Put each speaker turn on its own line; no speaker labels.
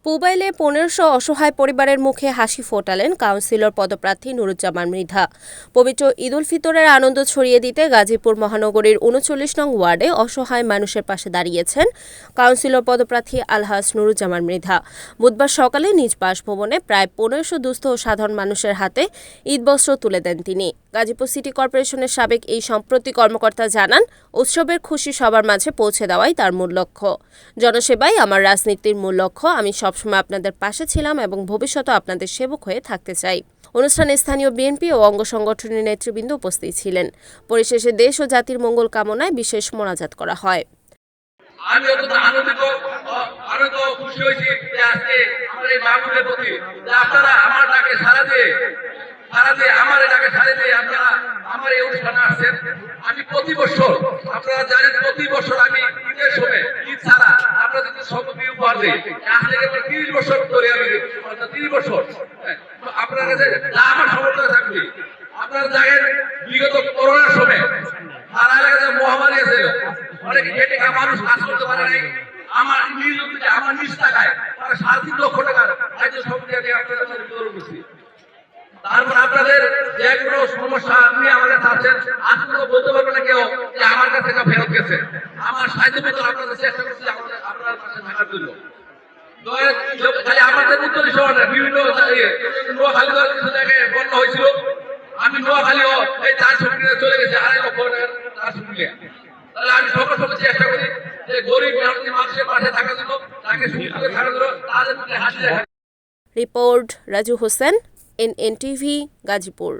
পুবাইলে ১৫০০ অসহায় পরিবারের মুখে হাসি ফোটালেন কাউন্সিলর পদপ্রার্থী নুরুজ্জামান মৃধা। পবিত্র ঈদ উল ফিতরের আনন্দ ছড়িয়ে দিতে গাজীপুর মহানগরীর ৩৯ নং ওয়ার্ডে অসহায় মানুষের পাশে দাঁড়িয়েছেন কাউন্সিলর পদপ্রার্থী আলহাজ নুরুজ্জামান মৃধা। বুধবার সকালে নিজ বাসভবনে প্রায় ১৫০০ দুস্থ ও সাধারণ মানুষের হাতে ঈদবস্ত্র তুলে দেন তিনি। গাজীপুর সিটি কর্পোরেশনের সাবেক এই সম্প্রতি কর্মকর্তা জানান, উৎসবের খুশি সবার মাঝে পৌঁছে দেওয়াই তার মূল লক্ষ্য। জনসেবাই আমার রাজনীতির মূল লক্ষ্য। আমি সবসময় আপনাদের পাশে ছিলাম এবং ভবিষ্যতে আপনাদের সেবক হয়ে থাকতে চাই। অনুষ্ঠানে স্থানীয় বিএনপি ও অঙ্গ সংগঠনের নেতৃবৃন্দ উপস্থিত ছিলেন। পরিশেষে দেশ ও জাতির মঙ্গল কামনায় বিশেষ মোনাজাত করা হয়।
আমি অত্যন্ত আনন্দিত খুশি হয়েছি যে আজকে আমার এই মাহফিলের প্রতি আপনারা আমার ডাকে সাড়া দিয়ে আমার ডাকে সাড়া দিয়ে আপনারা আমার এই অনুষ্ঠানে আসছেন। আমি প্রতি বছর আপনারা জানেন প্রতি বছর আমি ঈদের সময় ঈদ ছাড়া আপনাদের সম্পত্তি উপহার দিই। আসলে ৩০ বছর ধরে আমি ৩০ বছর আপনার কাছে যা আমার সমর্থন থাকবে। আপনারা জানেন বিগত করোনার সময় সারা এলাকায় মহামারী আছে, অনেক খেটে মানুষ কাজ করতে পারে নাই। আমার নিজ টাকায় তারা ৩.৫ লক্ষ টাকার রাজ্য সম্পত্তি আমি আপনাদের সাথে বিতরণ করছি। তারপর আপনাদের যে কোনো সমস্যা আপনি আমাদের থাকছেন, আজকে তো বলতে পারবে না কেউ যে আমার কাছে এটা ফেরত গেছে। আমার সাহায্য মতো আপনাদের চেষ্টা করছি আপনার পাশে থাকার জন্য। খালি আমাদের উত্তর শহরে বিভিন্ন নোয়াখালী কিছু জায়গায় বন্যা হয়েছিল। আমি নোয়াখালীও এই ৪০০ মিটার চলে গেছে, ২.৫ লক্ষ টাকার ৪০০ মিটার। তাহলে আমি সকল চেষ্টা করি যে গরিব মানুষের পাশে থাকার জন্য, তাকে সুস্থ থাকার জন্য, তাদের হাসি দেখা।
Report Raju Hossain, NNTV, Gazipur.